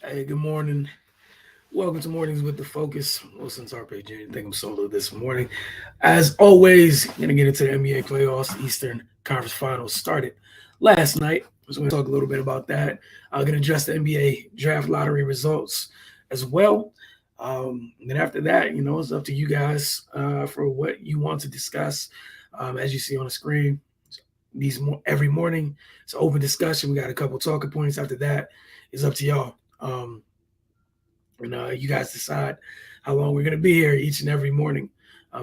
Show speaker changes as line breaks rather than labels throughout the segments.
Hey, good morning. Welcome to Mornings with the Focus. Wilson's RP Jr. I think I'm solo this morning. As always, going to get into the NBA playoffs. The Eastern Conference Finals started last night. So we're going to talk a little bit about that. I'm going to address the NBA draft lottery results as well. And then after that, it's up to you guys for what you want to discuss. As you see on the screen, every morning, it's an open discussion. We got a couple talking points. After that, it's up to y'all. And you guys decide how long we're going to be here each and every morning.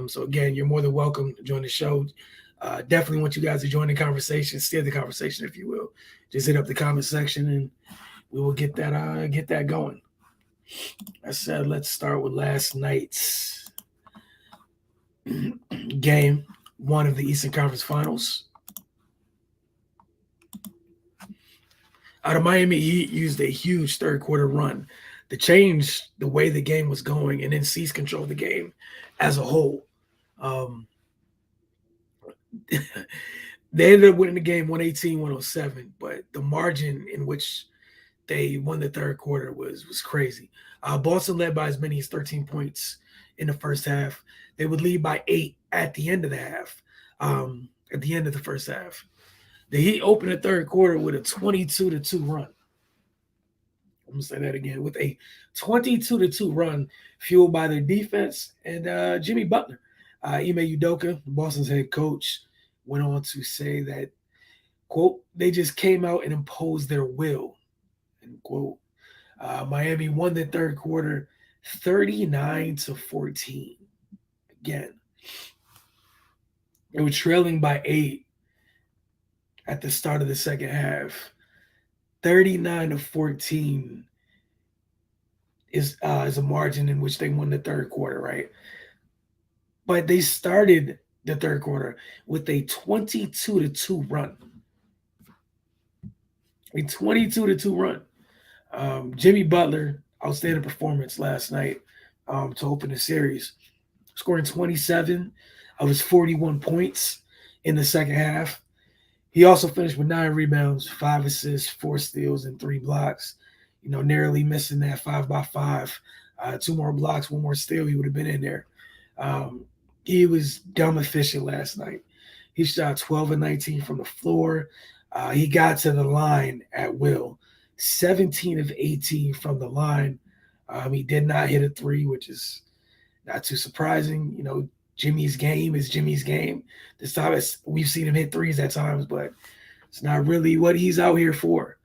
So again, you're more than welcome to join the show. Definitely want you guys to join the conversation, steer the conversation, if you will. Just hit up the comment section, and we will get that going. I said, let's start with last night's game, one of the Eastern Conference Finals. Out of Miami Heat used a huge third quarter run to change the way the game was going and then seize control of the game as a whole. Um, they ended up winning the game 118-107, but the margin in which they won the third quarter was crazy. Boston led by as many as 13 points in the first half. They would lead by 8 at the end of the half, at the end of the first half. The Heat opened the third quarter with a 22-2 run. I'm gonna say that again, with a 22-2 run fueled by their defense and Jimmy Butler. Ime Udoka, Boston's head coach, went on to say that, quote, they just came out and imposed their will, end quote. Miami won the third quarter 39-14. Again, they were trailing by 8 at the start of the second half. 39-14 is a margin in which they won the third quarter, right? But they started the third quarter with a 22-2 run. A 22-2 run. Jimmy Butler, outstanding performance last night to open the series, scoring 27 of his 41 points in the second half. He also finished with 9 rebounds, 5 assists, 4 steals, and 3 blocks. Narrowly missing that 5 by 5. 2 more blocks, 1 more steal, he would have been in there. Um, he was dumb efficient last night. He shot 12 and 19 from the floor. He got to the line at will, 17 of 18 from the line. He did not hit a three, which is not too surprising. Jimmy's game is Jimmy's game. This time we've seen him hit threes at times, but it's not really what he's out here for.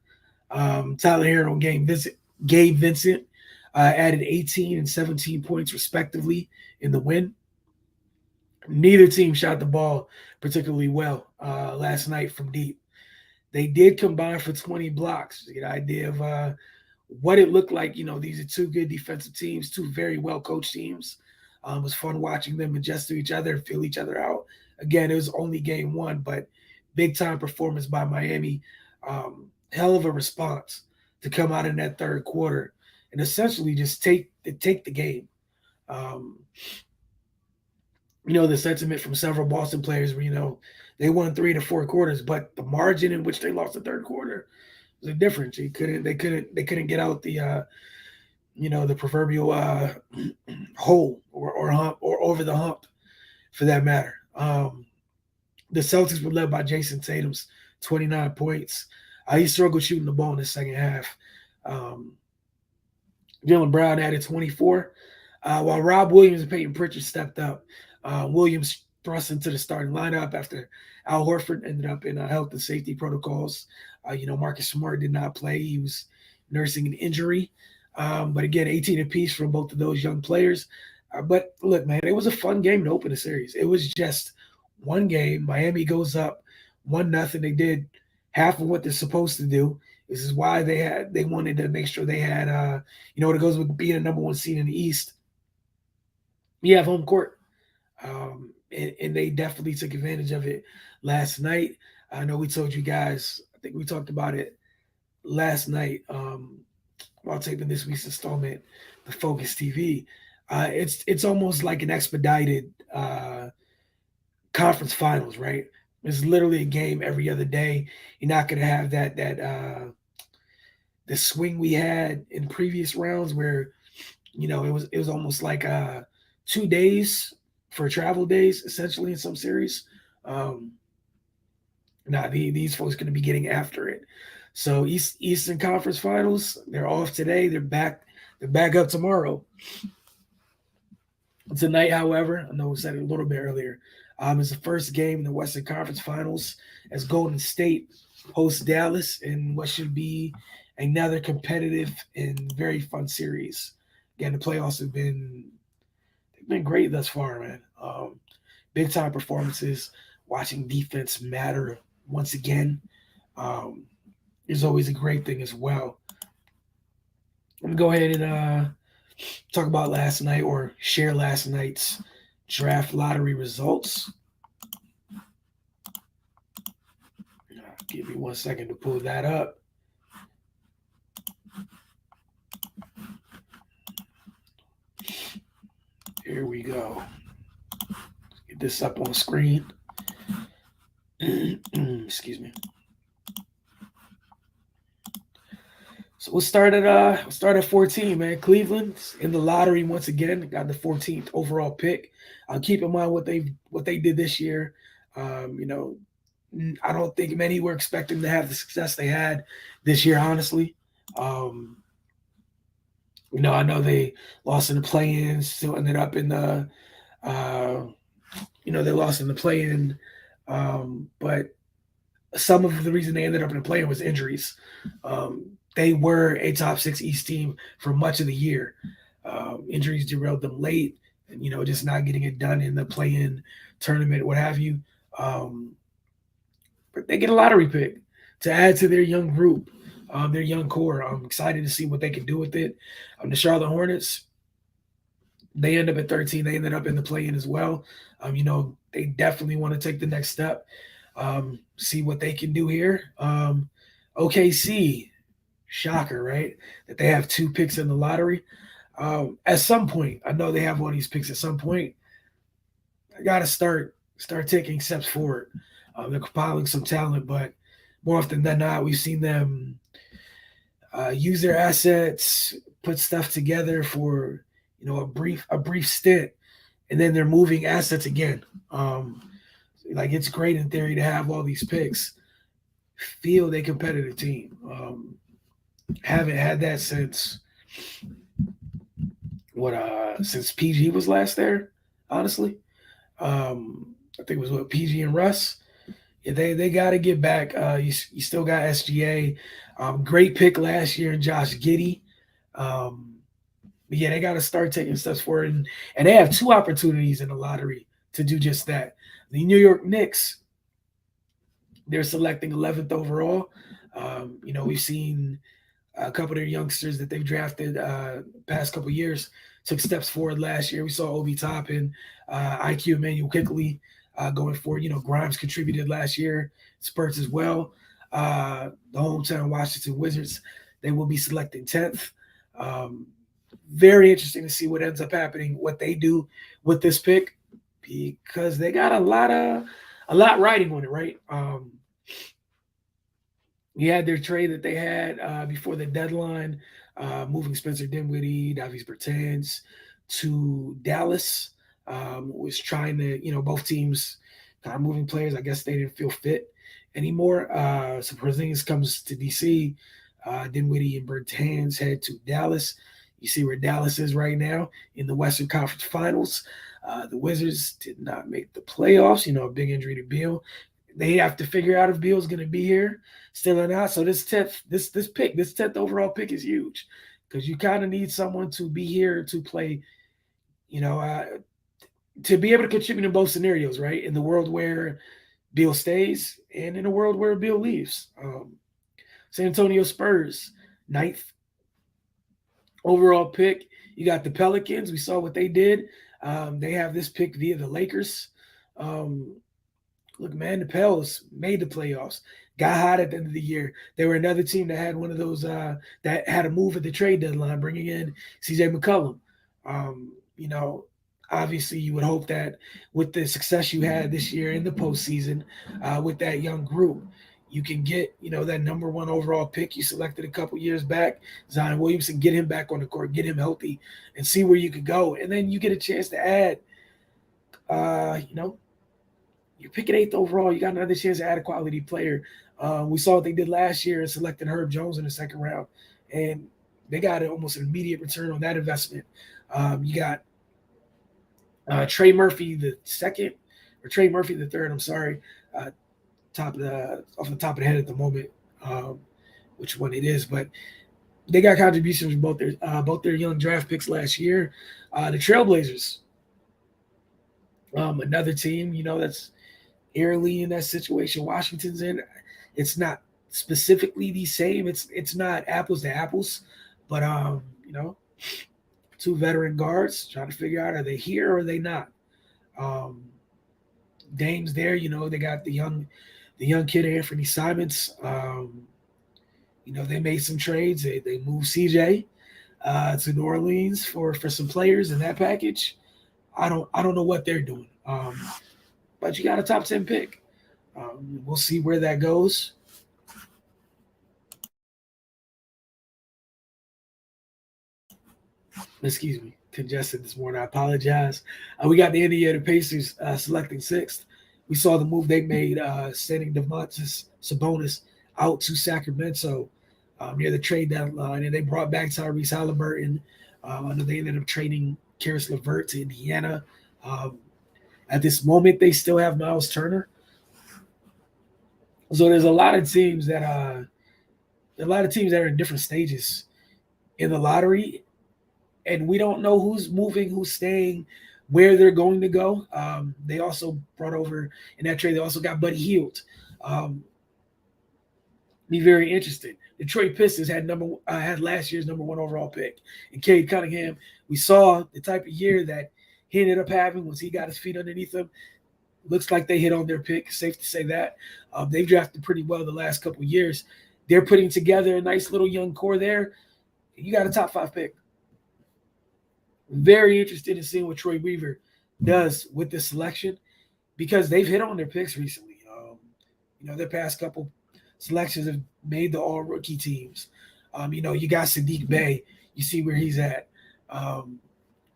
Tyler Hero and Gabe Vincent added 18 and 17 points respectively in the win. Neither team shot the ball particularly well last night from deep. They did combine for 20 blocks to get an idea of what it looked like. These are two good defensive teams, two very well coached teams. It was fun watching them adjust to each other and feel each other out. Again, it was only game one, but big time performance by Miami. Hell of a response to come out in that third quarter and essentially just take the game. Um, the sentiment from several Boston players were, they won 3 to 4 quarters, but the margin in which they lost the third quarter was a difference. They couldn't get out the proverbial hole or hump or over the hump for that matter. The Celtics were led by Jason Tatum's 29 points. He struggled shooting the ball in the second half. Um, Jalen Brown added 24, while Rob Williams and Peyton Pritchard stepped up. Williams thrust into the starting lineup after Al Horford ended up in health and safety protocols. Marcus Smart did not play. He was nursing an injury. But again, 18 apiece from both of those young players. But look, man, it was a fun game to open the series. It was just one game. Miami goes up 1-0. They did half of what they're supposed to do. This is why they wanted to make sure they had what it goes with being a number one seed in the East. You have home court. And they definitely took advantage of it last night. I know we told you guys, I think we talked about it last night while taping this week's installment, the Focus TV. It's almost like an expedited conference finals, right? It's literally a game every other day. You're not going to have that the swing we had in previous rounds where it was almost like 2 days for travel days essentially in some series. Um, these folks going to be getting after it. So Eastern Conference Finals, they're off today. They're back. They're back up tomorrow. Tonight, however, I know we said it a little bit earlier, is the first game in the Western Conference Finals as Golden State hosts Dallas in what should be another competitive and very fun series. Again, the playoffs they've been great thus far, man. Big time performances. Watching defense matter once again um, is always a great thing as well. I'm gonna go ahead and talk about last night or share last night's draft lottery results. Give me 1 second to pull that up. Here we go. Let's get this up on the screen. Excuse me. So we'll start at 14, man. Cleveland's in the lottery once again. Got the 14th overall pick. Keep in mind what they did this year. I don't think many were expecting to have the success they had this year, honestly. I know they lost in the play-in, still ended up in the, they lost in the play-in, but some of the reason they ended up in the play-in was injuries. They were a top 6 East team for much of the year. Injuries derailed them late, and just not getting it done in the play-in tournament, what have you. But they get a lottery pick to add to their young group, their young core. I'm excited to see what they can do with it. The Charlotte Hornets, they end up at 13. They ended up in the play-in as well. They definitely want to take the next step, see what they can do here. OKC, shocker, right? That they have 2 picks in the lottery. At some point, I know they have all these picks at some point. I got to start taking steps forward. They're compiling some talent, but more often than not, we've seen them use their assets, put stuff together for a brief stint, and then they're moving assets again. Like it's great in theory to have all these picks. Field a competitive team. Haven't had that since since PG was last there. Honestly, I think it was PG and Russ. Yeah, they got to get back. You still got SGA. Great pick last year in Josh Giddey. But yeah, they got to start taking steps forward, and they have 2 opportunities in the lottery to do just that. The New York Knicks, they're selecting 11th overall. We've seen a couple of their youngsters that they've drafted past couple of years took steps forward last year. We saw Obi Toppin, IQ Emmanuel Quickley going forward. Grimes contributed last year, spurts as well. The hometown Washington Wizards, they will be selecting 10th. Very interesting to see what ends up happening, what they do with this pick, because they got a lot riding on it, right? You had their trade that they had before the deadline, moving Spencer Dinwiddie, Davis Bertans to Dallas. Was trying to, both teams kind of moving players. I guess they didn't feel fit anymore. So Porzingis comes to DC. Dinwiddie and Bertans head to Dallas. You see where Dallas is right now in the Western Conference Finals. The Wizards did not make the playoffs. A big injury to Beal. They have to figure out if Beal's going to be here still or not. So this 10th overall pick is huge because you kind of need someone to be here to play, to be able to contribute in both scenarios, right? In the world where Beal stays and in a world where Beal leaves. San Antonio Spurs, 9th overall pick. You got the Pelicans. We saw what they did. They have this pick via the Lakers. Look, man, the Pels made the playoffs. Got hot at the end of the year. They were another team that had one of those that had a move at the trade deadline, bringing in CJ McCollum. Obviously, you would hope that with the success you had this year in the postseason with that young group, You can get, that number one overall pick you selected a couple years back, Zion Williamson, get him back on the court, get him healthy, and see where you could go. And then you get a chance to add, you're picking eighth overall. You got another chance to add a quality player. We saw what they did last year and selected Herb Jones in the second round, and they got almost an immediate return on that investment. You got Trey Murphy the second, or Trey Murphy the third. I'm sorry, off the top of the head at the moment, which one it is, but they got contributions from both their young draft picks last year. The Trailblazers, another team, that's eerily in that situation Washington's in. It's not specifically the same. It's not apples to apples, but two veteran guards trying to figure out, are they here or are they not? Dame's there, they got the young kid Anthony Simons. They made some trades. They moved CJ to New Orleans for some players in that package. I don't know what they're doing. But you got a top 10 pick. We'll see where that goes. Excuse me, congested this morning. I apologize. We got the Indiana Pacers selecting sixth. We saw the move they made, sending Domantas Sabonis out to Sacramento near the trade deadline, and they brought back Tyrese Halliburton. They ended up trading Karis LeVert to Indiana. At this moment, they still have Miles Turner. So there's a lot of teams that are in different stages in the lottery, and we don't know who's moving, who's staying, where they're going to go. They also brought over in that trade. They also got Buddy Hield. Be very interesting. Detroit Pistons had last year's number one overall pick, and Cade Cunningham. We saw the type of year that he ended up having once he got his feet underneath him. Looks like they hit on their pick. Safe to say that. They've drafted pretty well the last couple of years. They're putting together a nice little young core there. You got a top 5 pick. Very interested in seeing what Troy Weaver does with this selection because they've hit on their picks recently. Their past couple selections have made the all-rookie teams. You got Sadiq Bey. You see where he's at.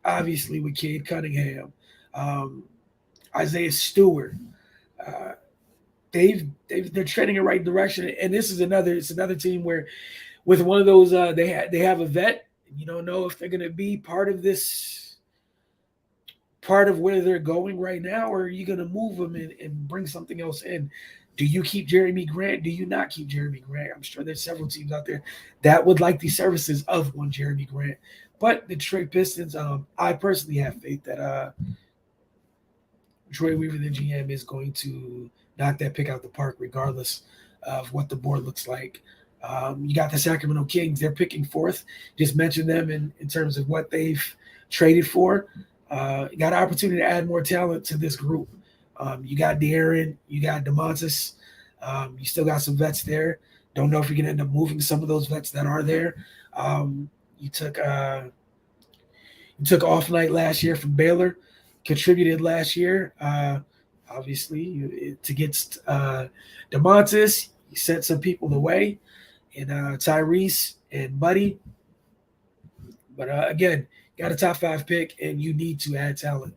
Obviously with Cade Cunningham, Isaiah Stewart. They're trending in the right direction. And this is another team where with one of those they have a vet. You don't know if they're going to be part of where they're going right now, or are you going to move them and bring something else in? Do you keep Jeremy Grant? Do you not keep Jeremy Grant? I'm sure there's several teams out there that would like the services of one Jeremy Grant. But the Detroit Pistons, I personally have faith that Troy Weaver, the GM, is going to knock that pick out the park regardless of what the board looks like. You got the Sacramento Kings. They're picking fourth. Just mentioned them in terms of what they've traded for. You got an opportunity to add more talent to this group. You got De'Aaron. You got DeMontis. You still got some vets there. Don't know if you're going to end up moving some of those vets that are there. You took off night last year from Baylor, contributed last year. Obviously, to get DeMontis, you sent some people away. And Tyrese and Buddy. But again, got a top 5 pick, and you need to add talent.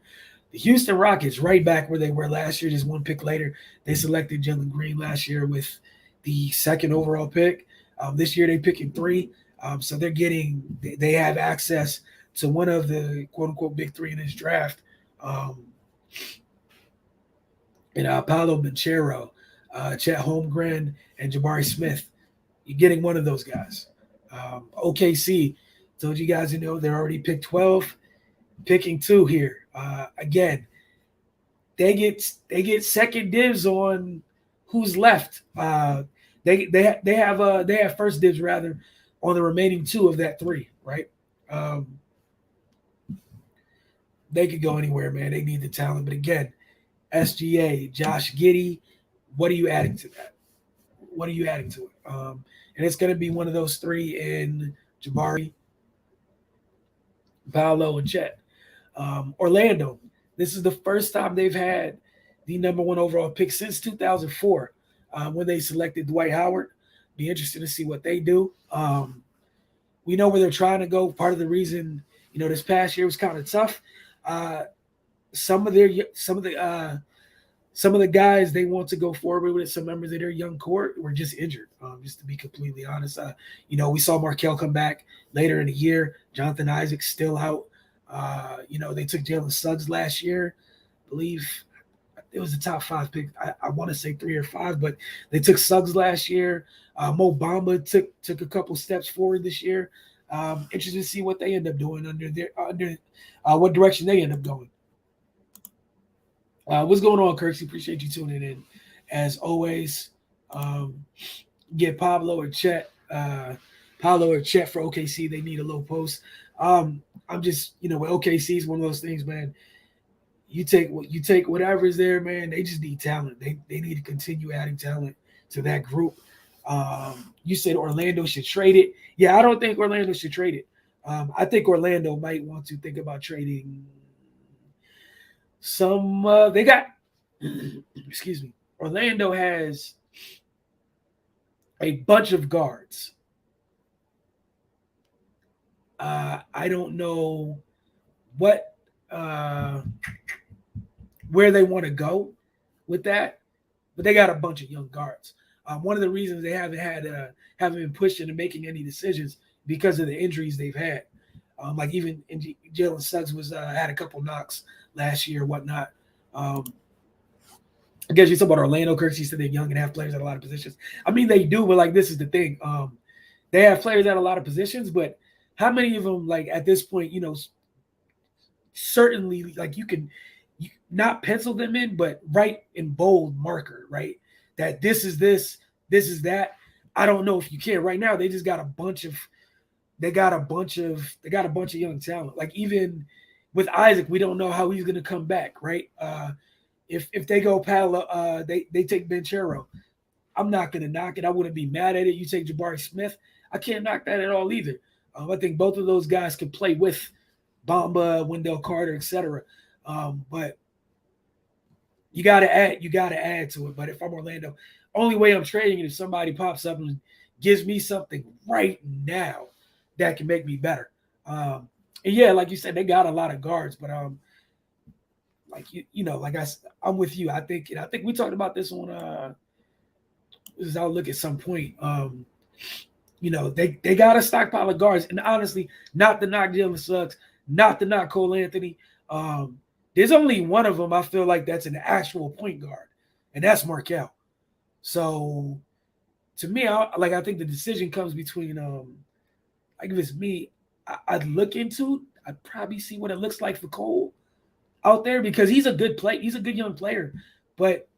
The Houston Rockets, right back where they were last year, just one pick later. They selected Jalen Green last year with the second overall pick. This year they picking 3. So they have access to one of the quote-unquote big 3 in this draft. Paolo Banchero, Chet Holmgren, and Jabari Smith. You're getting one of those guys. OKC, told you guys, they're already picked 12, picking 2 here. Again, they get second dibs on who's left. They have first dibs rather on the remaining 2 of that 3, right? They could go anywhere, man. They need the talent, but again, SGA, Josh Giddey, what are you adding to that? What are you adding to it? And it's going to be one of those 3 in Jabari, Paolo, and Chet. Orlando, this is the first time they've had the number 1 overall pick since 2004. when they selected Dwight Howard. Be interested to see what they do. We know where they're trying to go. Part of the reason, this past year was kind of tough. Uh, some of their some of the guys they want to go forward with, some members of their young court, were just injured. Just to be completely honest, we saw Markel come back later in the year. Jonathan Isaac's still out. They took Jalen Suggs last year. I believe it was the top 5 pick. I want to say 3 or 5, but they took Suggs last year. Mo Bamba took a couple steps forward this year. Interested to see what they end up doing under what direction they end up going. What's going on, Kirksey? Appreciate you tuning in. As always, get Pablo or Chet. Pablo or Chet for OKC. They need a low post. I'm just, with OKC is one of those things, man. You take whatever is there, man. They just need talent. They need to continue adding talent to that group. You said Orlando should trade it. Yeah, I don't think Orlando should trade it. I think Orlando might want to think about trading some. They got, excuse me. Orlando has a bunch of guards. I don't know what where they want to go with that, but they got a bunch of young guards. One of the reasons they haven't been pushed into making any decisions because of the injuries they've had. Like even Jalen Suggs had a couple knocks last year, whatnot. I guess you talk about Orlando. Kirksey said they're young and have players at a lot of positions. I mean, they do, but like this is the thing. They have players at a lot of positions, but how many of them, like at this point, certainly like you not pencil them in, but write in bold marker, right? That this is that. I don't know if you can right now. They just got a bunch of young talent. Like even with Isaac, we don't know how he's going to come back, right? If they go they take Banchero. I'm not going to knock it. I wouldn't be mad at it. You take Jabari Smith. I can't knock that at all either. I think both of those guys can play with Bamba, Wendell Carter, etc. But you got to add to it. But if I'm Orlando, only way I'm trading it if somebody pops up and gives me something right now that can make me better. And yeah, like you said, they got a lot of guards, but I'm with you. I think we talked about this on I'll look at some point. They got a stockpile of guards, and honestly, not to knock Jalen Suggs, not to knock Cole Anthony. There's only one of them I feel like that's an actual point guard, and that's Markel. So to me, I think the decision comes between like if it's me, I'd probably see what it looks like for Cole out there because he's a good young player. But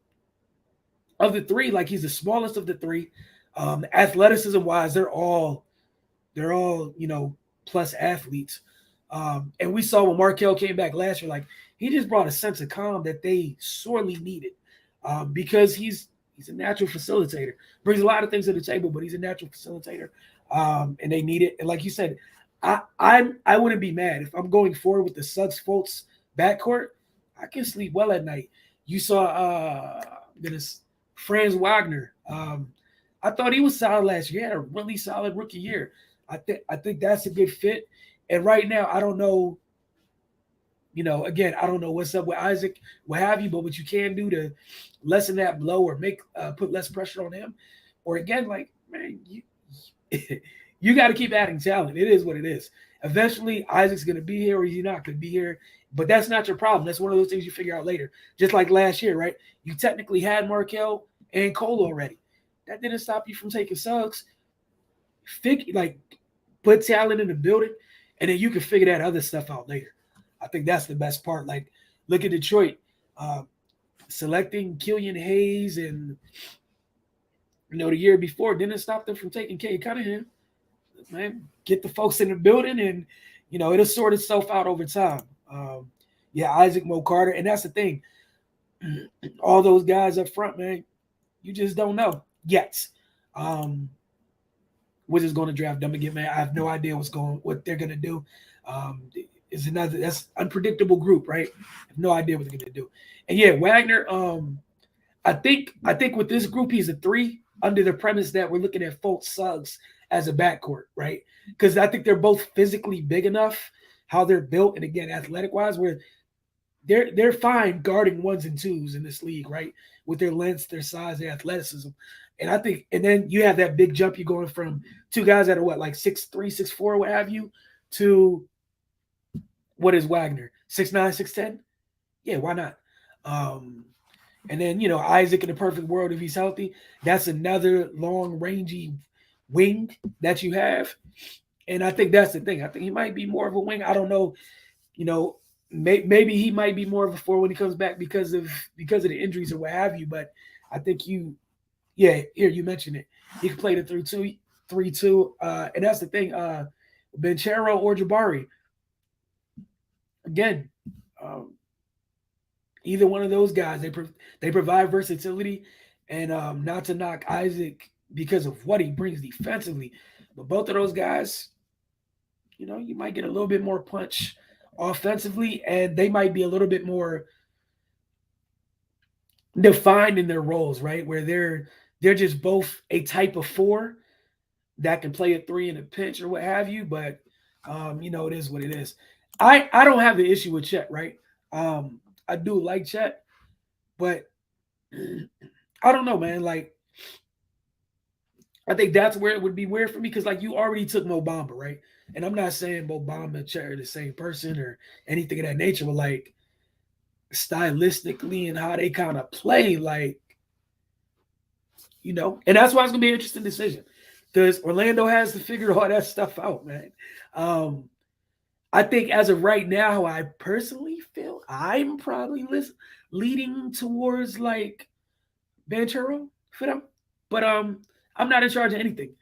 of the three, like he's the smallest of the three. Athleticism wise, they're all plus athletes. And we saw when Markel came back last year, like he just brought a sense of calm that they sorely needed because he's a natural facilitator. Brings a lot of things to the table, but he's a natural facilitator, and they need it. And like you said, I wouldn't be mad if I'm going forward with the Suggs Fultz backcourt. I can sleep well at night. You saw Franz Wagner. I thought he was solid last year. He had a really solid rookie year. I think that's a good fit. And right now, I don't know. Again, I don't know what's up with Isaac, what have you. But what you can do to lessen that blow or make put less pressure on him, or again, like man, you got to keep adding talent. It is what it is. Eventually, Isaac's going to be here, or he's not going to be here. But that's not your problem. That's one of those things you figure out later. Just like last year, right? You technically had Markel and Cole already. That didn't stop you from taking Suggs. Put talent in the building, and then you can figure that other stuff out later. I think that's the best part. Like, look at Detroit. Selecting Killian Hayes and, the year before didn't stop them from taking Cade Cunningham. Man, get the folks in the building, and, it'll sort itself out over time. Isaac, Mo Carter, and that's the thing. All those guys up front, man, you just don't know yet. Wizards going to draft them again, man. I have no idea what they're gonna do. That's unpredictable group, right? I have no idea what they're gonna do. And yeah, Wagner. I think with this group, he's a 3 under the premise that we're looking at Fultz Suggs as a backcourt, right? Because I think they're both physically big enough, how they're built, and again, athletic wise, where they're fine guarding ones and twos in this league, right? With their length, their size, their athleticism. And I think, and then you have that big jump, you going from two guys that are what, like 6'3", 6'4", what have you, to what is Wagner? 6'9", 6'10"? Yeah, why not? Um, and then, Isaac in the perfect world, if he's healthy, that's another long, rangy wing that you have. And I think that's the thing. I think he might be more of a wing. I don't know. You know, maybe he might be more of a four when he comes back because of the injuries or what have you. But I think yeah, here you mentioned it. He can play the 3-2, and that's the thing. Benchero or Jabari, again, um, either one of those guys, they provide versatility, and not to knock Isaac because of what he brings defensively, but both of those guys, you might get a little bit more punch offensively, and they might be a little bit more defined in their roles, right? Where they're just both a type of four that can play a three in a pinch or what have you. But it is what it is. I don't have the issue with Chet, right? I do like Chet, but I don't know, man. Like, I think that's where it would be weird for me because, like, you already took Mo Bamba, right? And I'm not saying Mo Bamba and Chet are the same person or anything of that nature, but like stylistically and how they kind of play, like, and that's why it's gonna be an interesting decision because Orlando has to figure all that stuff out, man. Um, I think as of right now, I personally feel I'm probably leading towards like Banchero for them, but I'm not in charge of anything.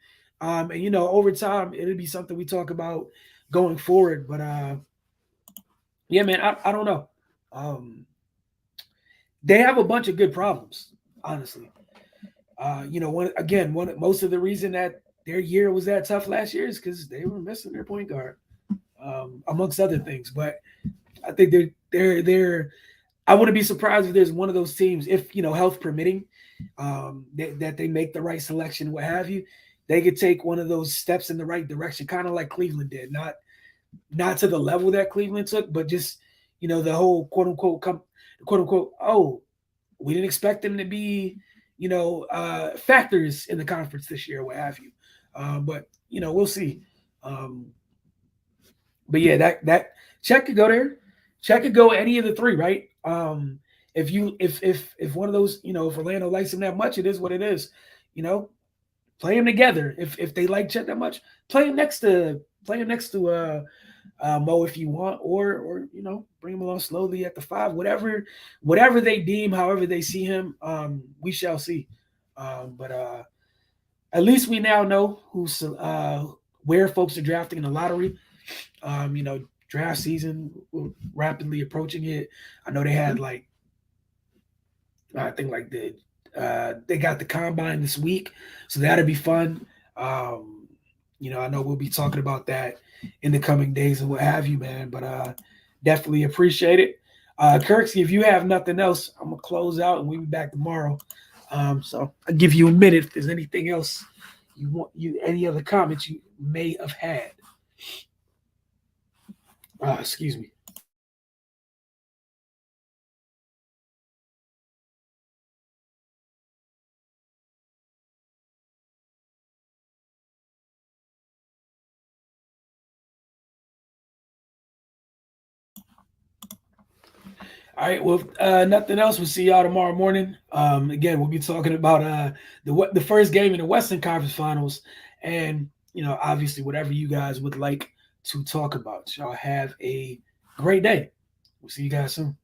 And over time, it'll be something we talk about going forward. But yeah, man, I don't know. Um, they have a bunch of good problems, honestly. Most of the reason that their year was that tough last year is because they were missing their point guard, amongst other things. But I think they're. I wouldn't be surprised if there's one of those teams, if health permitting, that they make the right selection, what have you. They could take one of those steps in the right direction, kind of like Cleveland did. Not to the level that Cleveland took, but just the whole quote unquote. Oh, we didn't expect them to be factors in the conference this year, what have you. But we'll see. Um, but yeah, that Check could go there. Check could go any of the three, right? If one of those, if Orlando likes him that much, it is what it is. You know, play them together. If they like Chet that much, play him next to Mo if you want, or bring him along slowly at the five. Whatever they deem, however they see him, we shall see. But at least we now know where folks are drafting in the lottery. Draft season rapidly approaching it. I know they had I think they got the combine this week, so that'll be fun. I know we'll be talking about that in the coming days and what have you, man. But definitely appreciate it. Kirksey, if you have nothing else, I'm gonna close out and we'll be back tomorrow. So I'll give you a minute if there's anything else any other comments you may have had. Excuse me. All right. Well, nothing else. We'll see y'all tomorrow morning. Again, we'll be talking about the first game in the Western Conference Finals, and obviously whatever you guys would like to talk about. Y'all have a great day. We'll see you guys soon.